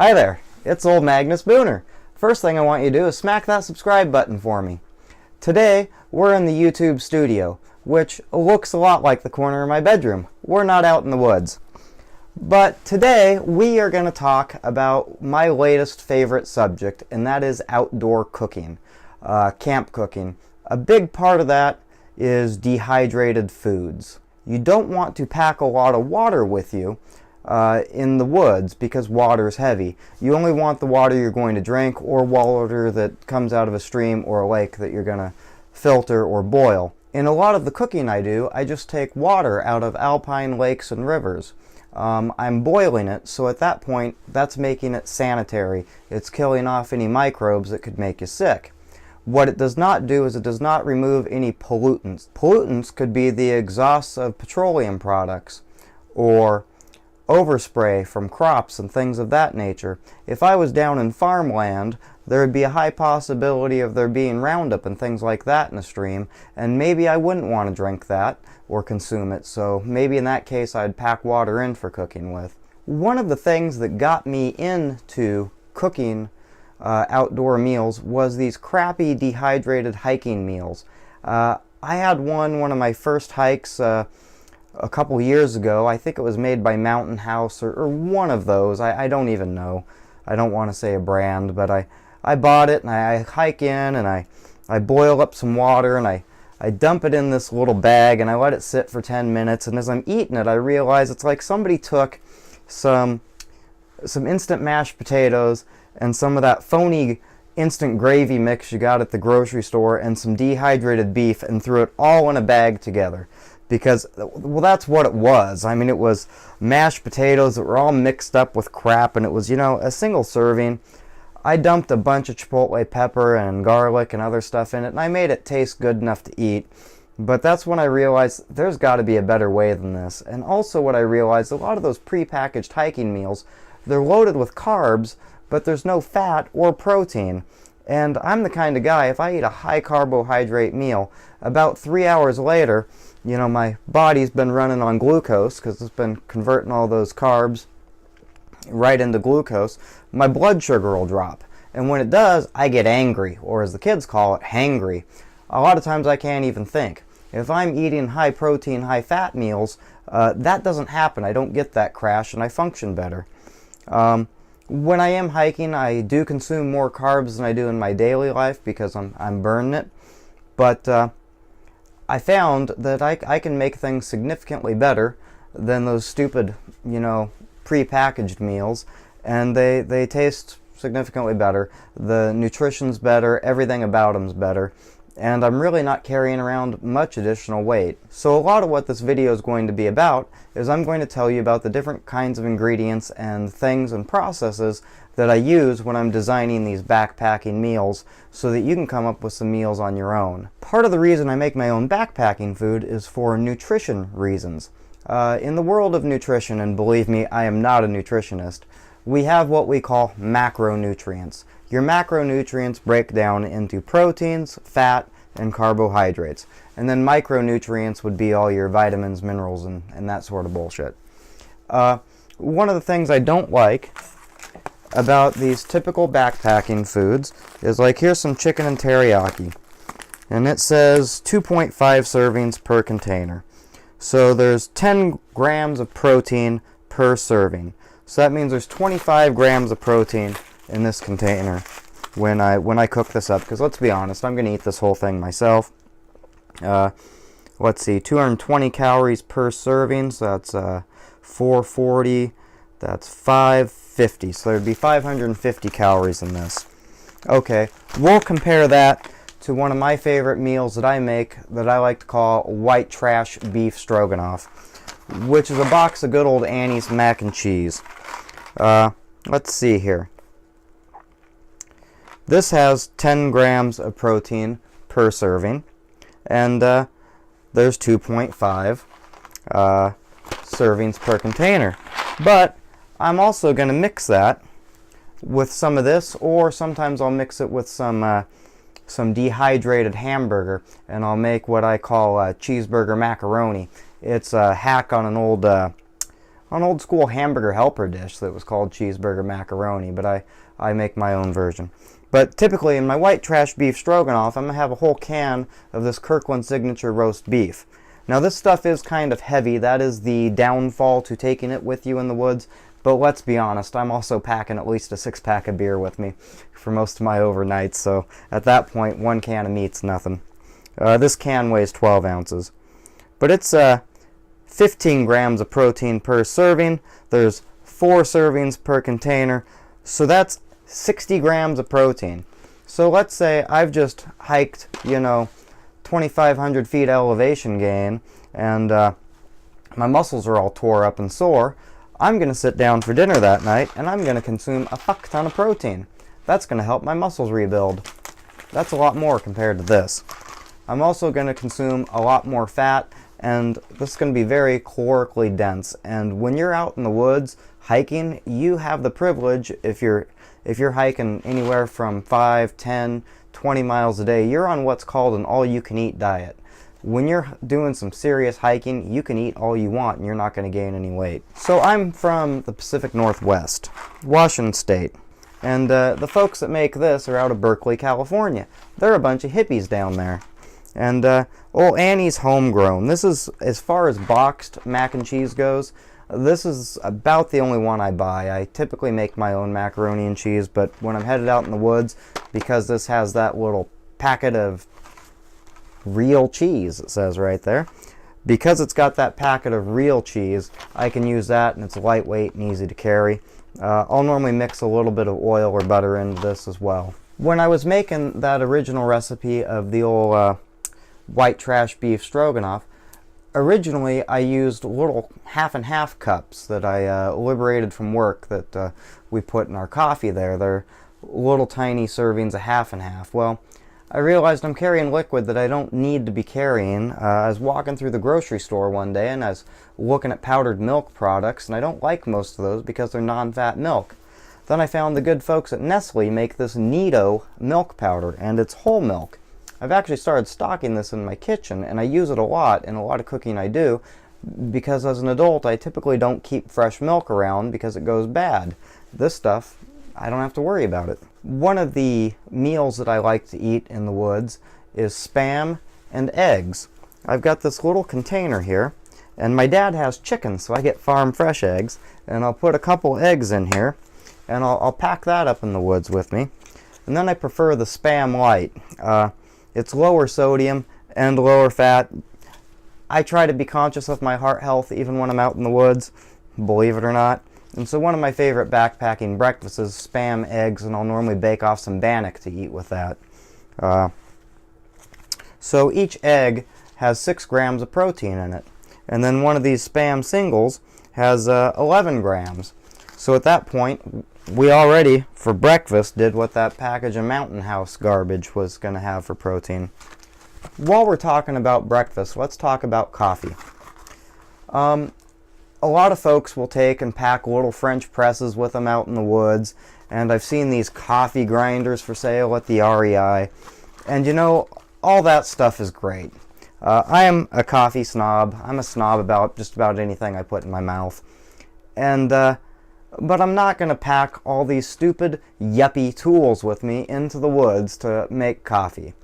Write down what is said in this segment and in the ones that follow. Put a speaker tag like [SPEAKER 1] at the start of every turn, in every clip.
[SPEAKER 1] Hi there, it's old Magnus Booner. First thing I want you to do is smack that subscribe button for me. Today, we're in the YouTube studio, which looks a lot like the corner of my bedroom. We're not out in the woods. But today, we are going to talk about my latest favorite subject, and that is outdoor cooking, camp cooking. A big part of that is dehydrated foods. You don't want to pack a lot of water with you in the woods because water is heavy. You only want the water you're going to drink or water that comes out of a stream or a lake that you're going to filter or boil. In a lot of the cooking I do, I just take water out of alpine lakes and rivers. I'm boiling it, so at that point, that's making it sanitary. It's killing off any microbes that could make you sick. What it does not do is it does not remove any pollutants. Pollutants could be the exhausts of petroleum products or overspray from crops and things of that nature. If I was down in farmland, there would be a high possibility of there being Roundup and things like that in a stream, and maybe I wouldn't want to drink that or consume it, so maybe in that case I'd pack water in for cooking with. One of the things that got me into cooking outdoor meals was these crappy dehydrated hiking meals. I had one of my first hikes a couple years ago. I think it was made by Mountain House or one of those. I don't even know. I don't want to say a brand, but I bought it and I hike in and I boil up some water and I dump it in this little bag and I let it sit for 10 minutes, and as I'm eating it I realize it's like somebody took some instant mashed potatoes and some of that phony instant gravy mix you got at the grocery store and some dehydrated beef and threw it all in a bag together. Because, well, that's what it was. I mean, it was mashed potatoes that were all mixed up with crap, and it was, a single serving. I dumped a bunch of chipotle pepper and garlic and other stuff in it, and I made it taste good enough to eat. But that's when I realized there's got to be a better way than this. And also what I realized, a lot of those prepackaged hiking meals, they're loaded with carbs, but there's no fat or protein. And I'm the kind of guy, if I eat a high carbohydrate meal, about 3 hours later, my body's been running on glucose because it's been converting all those carbs right into glucose. My blood sugar will drop. And when it does, I get angry, or as the kids call it, hangry. A lot of times I can't even think. If I'm eating high protein, high fat meals, that doesn't happen. I don't get that crash and I function better. When I am hiking, I do consume more carbs than I do in my daily life because I'm burning it. But I found that I can make things significantly better than those stupid, pre-packaged meals, and they taste significantly better. The nutrition's better, everything about them's better, and I'm really not carrying around much additional weight. So a lot of what this video is going to be about is I'm going to tell you about the different kinds of ingredients and things and processes that I use when I'm designing these backpacking meals so that you can come up with some meals on your own. Part of the reason I make my own backpacking food is for nutrition reasons. In the world of nutrition, and believe me, I am not a nutritionist, we have what we call macronutrients. Your macronutrients break down into proteins, fat, and carbohydrates. And then micronutrients would be all your vitamins, minerals, and that sort of bullshit. One of the things I don't like about these typical backpacking foods is, like, here's some chicken and teriyaki. And it says 2.5 servings per container. So there's 10 grams of protein per serving. So that means there's 25 grams of protein in this container when I cook this up. Because let's be honest, I'm going to eat this whole thing myself. Let's see, 220 calories per serving, so that's 440, that's 550, so there'd be 550 calories in this. Okay, we'll compare that to one of my favorite meals that I make that I like to call white trash beef stroganoff, which is a box of good old Annie's mac and cheese. Let's see here. This has 10 grams of protein per serving, and there's 2.5 servings per container. But I'm also going to mix that with some of this, or sometimes I'll mix it with some dehydrated hamburger, and I'll make what I call cheeseburger macaroni. It's a hack on an old an old school hamburger helper dish that was called cheeseburger macaroni, but I make my own version. But typically in my white trash beef stroganoff, I'm going to have a whole can of this Kirkland Signature roast beef. Now this stuff is kind of heavy. That is the downfall to taking it with you in the woods. But let's be honest, I'm also packing at least a 6-pack of beer with me for most of my overnights. So at that point, 1 can of meat's nothing. This can weighs 12 ounces. But it's 15 grams of protein per serving. There's 4 servings per container. So that's 60 grams of protein. So let's say I've just hiked, 2,500 feet elevation gain, and my muscles are all tore up and sore. I'm going to sit down for dinner that night, and I'm going to consume a fuck ton of protein. That's going to help my muscles rebuild. That's a lot more compared to this. I'm also going to consume a lot more fat, and this is going to be very calorically dense. And when you're out in the woods hiking, you have the privilege, if you're hiking anywhere from 5, 10, 20 miles a day, you're on what's called an all-you-can-eat diet. When you're doing some serious hiking, you can eat all you want and you're not going to gain any weight. So I'm from the Pacific Northwest, Washington State. And the folks that make this are out of Berkeley, California. They're a bunch of hippies down there. And old Annie's homegrown. This is, as far as boxed mac and cheese goes, this is about the only one I buy. I typically make my own macaroni and cheese, but when I'm headed out in the woods, because this has that little packet of real cheese, it says right there, because it's got that packet of real cheese, I can use that, and it's lightweight and easy to carry. I'll normally mix a little bit of oil or butter into this as well. When I was making that original recipe of the old white trash beef stroganoff, originally I used little half and half cups that I liberated from work that we put in our coffee there. They're little tiny servings of half and half. Well, I realized I'm carrying liquid that I don't need to be carrying. I was walking through the grocery store one day and I was looking at powdered milk products, and I don't like most of those because they're non-fat milk. Then I found the good folks at Nestle make this Nido milk powder, and it's whole milk. I've actually started stocking this in my kitchen, and I use it a lot in a lot of cooking I do, because as an adult I typically don't keep fresh milk around because it goes bad. This stuff, I don't have to worry about it. One of the meals that I like to eat in the woods is Spam and eggs. I've got this little container here, and my dad has chickens, so I get farm fresh eggs, and I'll put a couple eggs in here, and I'll pack that up in the woods with me. And then I prefer the Spam Light. It's lower sodium and lower fat. I try to be conscious of my heart health even when I'm out in the woods, believe it or not. And so one of my favorite backpacking breakfasts is Spam eggs, and I'll normally bake off some bannock to eat with that. So each egg has 6 grams of protein in it. And then one of these Spam singles has 11 grams. So at that point, we already, for breakfast, did what that package of Mountain House garbage was going to have for protein. While we're talking about breakfast, let's talk about coffee. A lot of folks will take and pack little French presses with them out in the woods, and I've seen these coffee grinders for sale at the REI, and all that stuff is great. I am a coffee snob. I'm a snob about just about anything I put in my mouth. But I'm not going to pack all these stupid, yuppie tools with me into the woods to make coffee.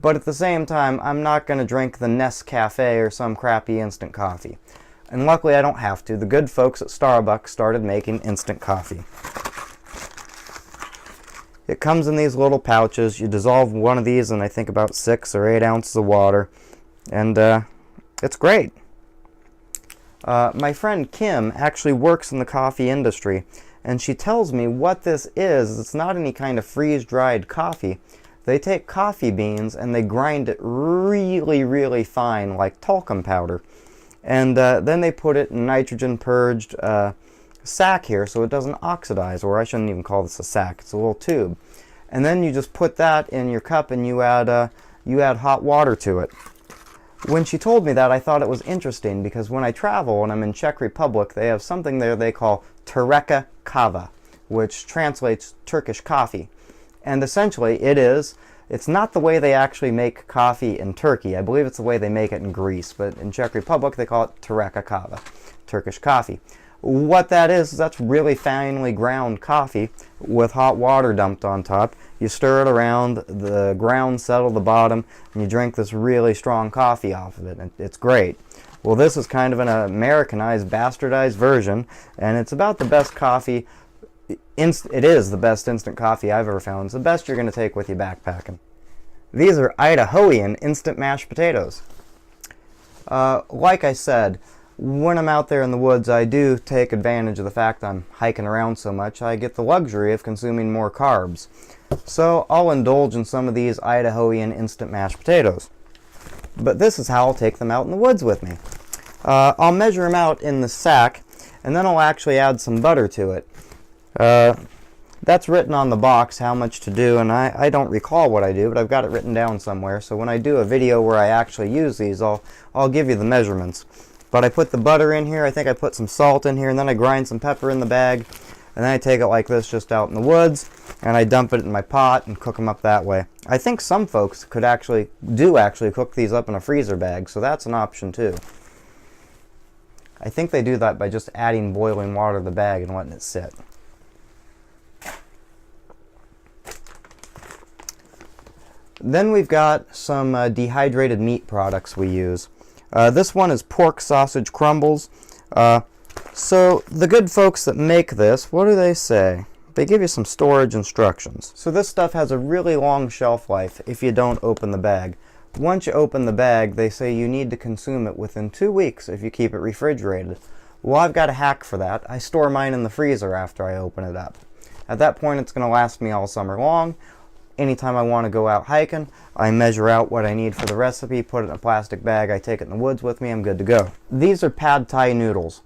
[SPEAKER 1] But at the same time, I'm not going to drink the Nescafe or some crappy instant coffee. And luckily I don't have to. The good folks at Starbucks started making instant coffee. It comes in these little pouches. You dissolve one of these in I think about 6 or 8 ounces of water. And it's great. My friend Kim actually works in the coffee industry, and she tells me what this is. It's not any kind of freeze-dried coffee. They take coffee beans and they grind it really, really fine, like talcum powder. And then they put it in nitrogen-purged sack here so it doesn't oxidize, or I shouldn't even call this a sack, it's a little tube. And then you just put that in your cup and you add hot water to it. When she told me that, I thought it was interesting, because when I travel and I'm in Czech Republic, they have something there they call Tureka kava, which translates Turkish coffee. And essentially it's not the way they actually make coffee in Turkey. I believe it's the way they make it in Greece, but in Czech Republic they call it Tureka kava, Turkish coffee. What that is that's really finely ground coffee with hot water dumped on top. You stir it around, the grounds settle the bottom, and you drink this really strong coffee off of it. It's great. Well, this is kind of an Americanized, bastardized version, and it's about the best coffee. It is the best instant coffee I've ever found. It's the best you're going to take with you backpacking. These are Idahoan instant mashed potatoes. Like I said, when I'm out there in the woods, I do take advantage of the fact I'm hiking around so much. I get the luxury of consuming more carbs. So I'll indulge in some of these Idahoan instant mashed potatoes. But this is how I'll take them out in the woods with me. I'll measure them out in the sack, and then I'll actually add some butter to it. That's written on the box how much to do, and I don't recall what I do, but I've got it written down somewhere. So when I do a video where I actually use these, I'll give you the measurements. But I put the butter in here, I think I put some salt in here, and then I grind some pepper in the bag, and then I take it like this just out in the woods, and I dump it in my pot and cook them up that way. I think some folks could actually cook these up in a freezer bag, so that's an option too. I think they do that by just adding boiling water to the bag and letting it sit. Then we've got some dehydrated meat products we use. This one is pork sausage crumbles. So the good folks that make this, what do they say? They give you some storage instructions. So this stuff has a really long shelf life if you don't open the bag. Once you open the bag, they say you need to consume it within 2 weeks if you keep it refrigerated. Well, I've got a hack for that. I store mine in the freezer after I open it up. At that point, it's going to last me all summer long. Anytime I want to go out hiking, I measure out what I need for the recipe, put it in a plastic bag, I take it in the woods with me, I'm good to go. These are pad thai noodles.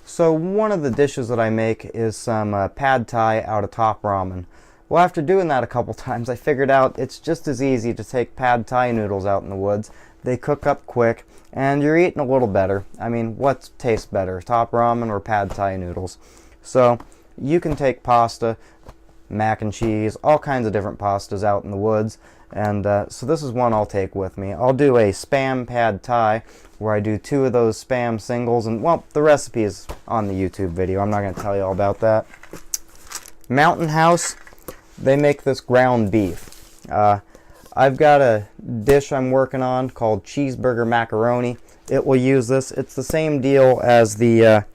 [SPEAKER 1] So one of the dishes that I make is some pad thai out of top ramen. Well, after doing that a couple times, I figured out it's just as easy to take pad thai noodles out in the woods. They cook up quick, and you're eating a little better. I mean, what tastes better, top ramen or pad thai noodles? So you can take pasta, mac and cheese, all kinds of different pastas out in the woods, and so this is one I'll take with me. I'll do a spam pad thai where I do 2 of those spam singles, and well, the recipe is on the YouTube video. I'm not going to tell you all about that. Mountain House, they make this ground beef. I've got a dish I'm working on called cheeseburger macaroni. It will use this. It's the same deal as the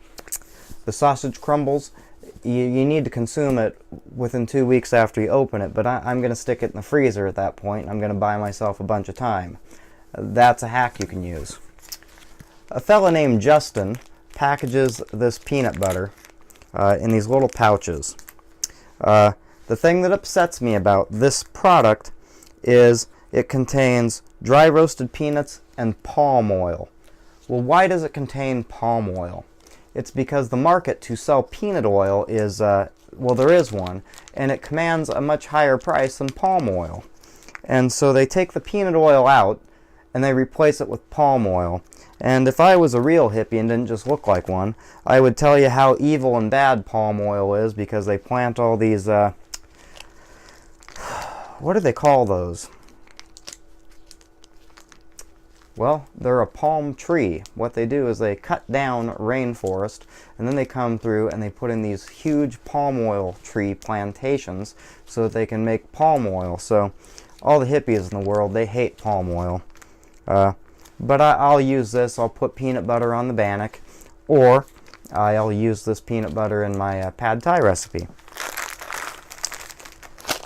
[SPEAKER 1] sausage crumbles. You need to consume it within 2 weeks after you open it, but I'm going to stick it in the freezer at that point. I'm going to buy myself a bunch of time. That's a hack you can use. A fella named Justin packages this peanut butter in these little pouches. The thing that upsets me about this product is it contains dry roasted peanuts and palm oil. Well, why does it contain palm oil? It's because the market to sell peanut oil is, well, there is one, and it commands a much higher price than palm oil. And so they take the peanut oil out, and they replace it with palm oil. And if I was a real hippie and didn't just look like one, I would tell you how evil and bad palm oil is, because they plant all these, what do they call those? Well, they're a palm tree. What they do is they cut down rainforest, and then they come through and they put in these huge palm oil tree plantations so that they can make palm oil. So all the hippies in the world, they hate palm oil. But I'll use this. I'll put peanut butter on the bannock, or I'll use this peanut butter in my pad thai recipe.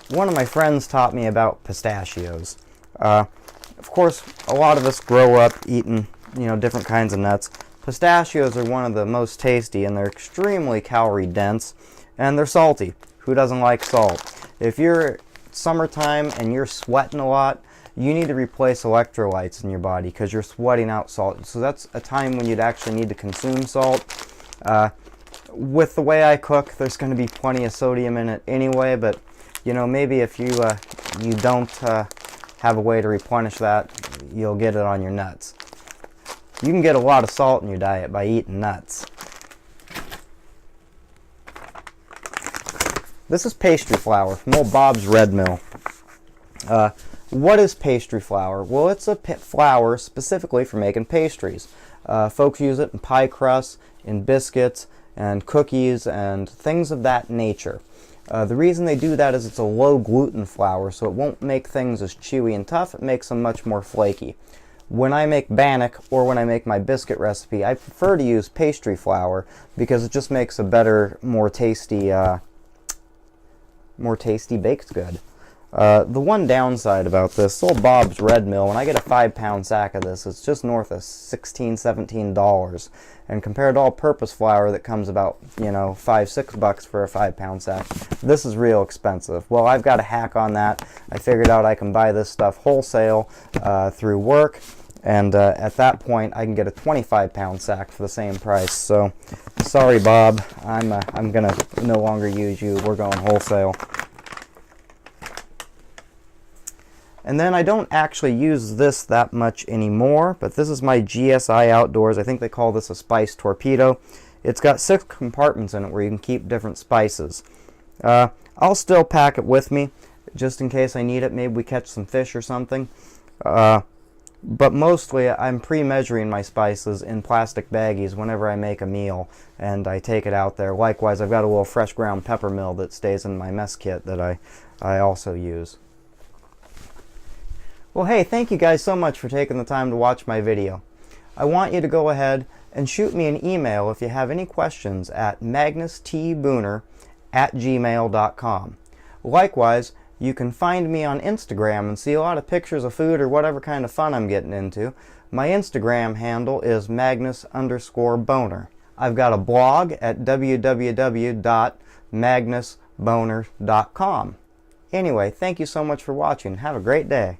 [SPEAKER 1] One of my friends taught me about pistachios. Of course, a lot of us grow up eating, different kinds of nuts. Pistachios are one of the most tasty, and they're extremely calorie dense, and they're salty. Who doesn't like salt? If you're summertime and you're sweating a lot, you need to replace electrolytes in your body because you're sweating out salt. So that's a time when you'd actually need to consume salt. With the way I cook, there's going to be plenty of sodium in it anyway, but maybe if you don't have a way to replenish that, you'll get it on your nuts. You can get a lot of salt in your diet by eating nuts. This is pastry flour from old Bob's Red Mill. What is pastry flour? Well, it's a flour specifically for making pastries. Folks use it in pie crusts, in biscuits, and cookies and things of that nature. The reason they do that is it's a low gluten flour, so it won't make things as chewy and tough. It makes them much more flaky. When I make bannock or when I make my biscuit recipe, I prefer to use pastry flour because it just makes a better, more tasty baked good. The one downside about this old Bob's Red Mill, when I get a 5-pound sack of this, it's just north of $16, $17. And compared to all-purpose flour that comes about, $5, $6 for a 5-pound sack, this is real expensive. Well, I've got a hack on that. I figured out I can buy this stuff wholesale through work, and at that point I can get a 25-pound sack for the same price. So, sorry, Bob, I'm gonna no longer use you. We're going wholesale. And then I don't actually use this that much anymore, but this is my GSI Outdoors. I think they call this a spice torpedo. It's got 6 compartments in it where you can keep different spices. I'll still pack it with me just in case I need it. Maybe we catch some fish or something. But mostly I'm pre-measuring my spices in plastic baggies whenever I make a meal, and I take it out there. Likewise, I've got a little fresh ground pepper mill that stays in my mess kit that I also use. Well, hey, thank you guys so much for taking the time to watch my video. I want you to go ahead and shoot me an email if you have any questions at magnustbooner@gmail.com. Likewise, you can find me on Instagram and see a lot of pictures of food or whatever kind of fun I'm getting into. My Instagram handle is Magnus_Boner. I've got a blog at www.magnusboner.com. Anyway, thank you so much for watching. Have a great day.